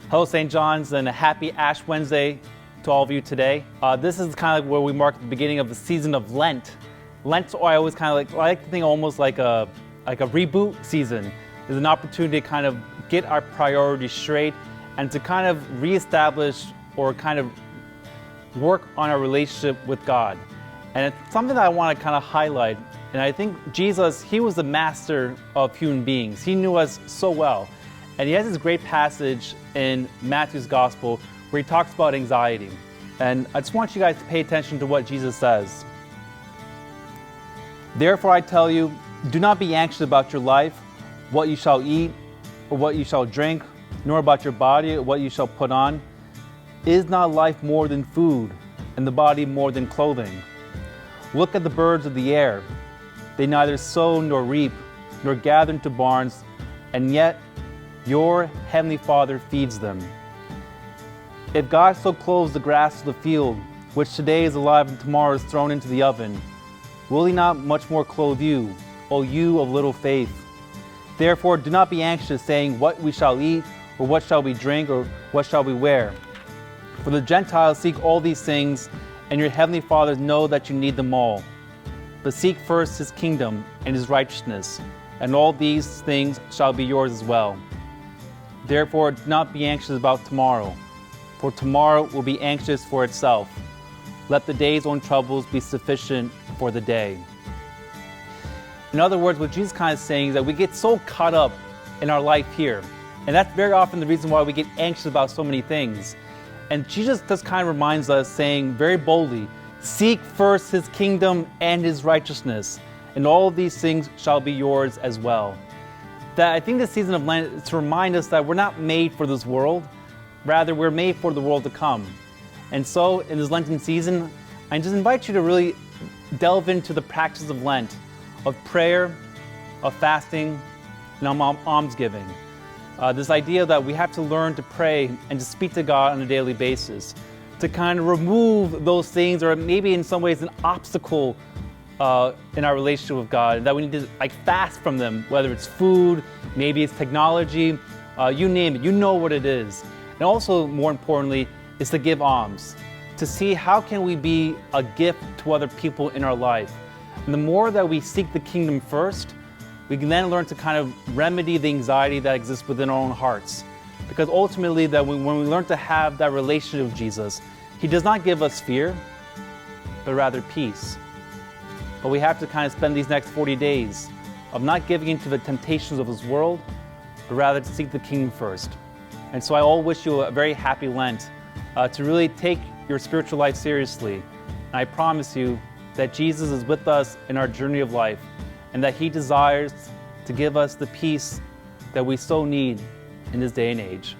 Hello, St. John's, and a happy Ash Wednesday to all of you today. This is kind of like where we mark the beginning of the season of Lent. Lent, I always kind of like to think almost like a reboot season. It's an opportunity to kind of get our priorities straight and to kind of reestablish or kind of work on our relationship with God. And it's something that I want to kind of highlight. And I think Jesus, he was the master of human beings. He knew us so well. And he has this great passage in Matthew's Gospel where he talks about anxiety. And I just want you guys to pay attention to what Jesus says. Therefore I tell you, do not be anxious about your life, what you shall eat or what you shall drink, nor about your body or what you shall put on. Is not life more than food, and the body more than clothing? Look at the birds of the air. They neither sow nor reap, nor gather into barns, and yet your heavenly Father feeds them. If God so clothes the grass of the field, which today is alive and tomorrow is thrown into the oven, will he not much more clothe you, O you of little faith? Therefore do not be anxious, saying, what we shall eat, or what shall we drink, or what shall we wear? For the Gentiles seek all these things, and your heavenly Father knows that you need them all. But seek first his kingdom and his righteousness, and all these things shall be yours as well. Therefore do not be anxious about tomorrow, for tomorrow will be anxious for itself. Let the day's own troubles be sufficient for the day. In other words, what Jesus kind of saying is that we get so caught up in our life here. And that's very often the reason why we get anxious about so many things. And Jesus just kind of reminds us, saying very boldly, seek first his kingdom and his righteousness, and all of these things shall be yours as well. That I think this season of Lent is to remind us that we're not made for this world, rather we're made for the world to come. And so in this Lenten season, I just invite you to really delve into the practice of Lent, of prayer, of fasting, and almsgiving. This idea that we have to learn to pray and to speak to God on a daily basis, to kind of remove those things, or maybe in some ways an obstacle in our relationship with God, that we need to fast from them, whether it's food, maybe it's technology, you name it, you know what it is. And also, more importantly, is to give alms, to see how can we be a gift to other people in our life. And the more that we seek the kingdom first, we can then learn to kind of remedy the anxiety that exists within our own hearts. Because ultimately, that when we learn to have that relationship with Jesus, he does not give us fear, but rather peace. But we have to kind of spend these next 40 days of not giving in to the temptations of this world, but rather to seek the kingdom first. And so I all wish you a very happy Lent, to really take your spiritual life seriously. And I promise you that Jesus is with us in our journey of life, and that he desires to give us the peace that we so need in this day and age.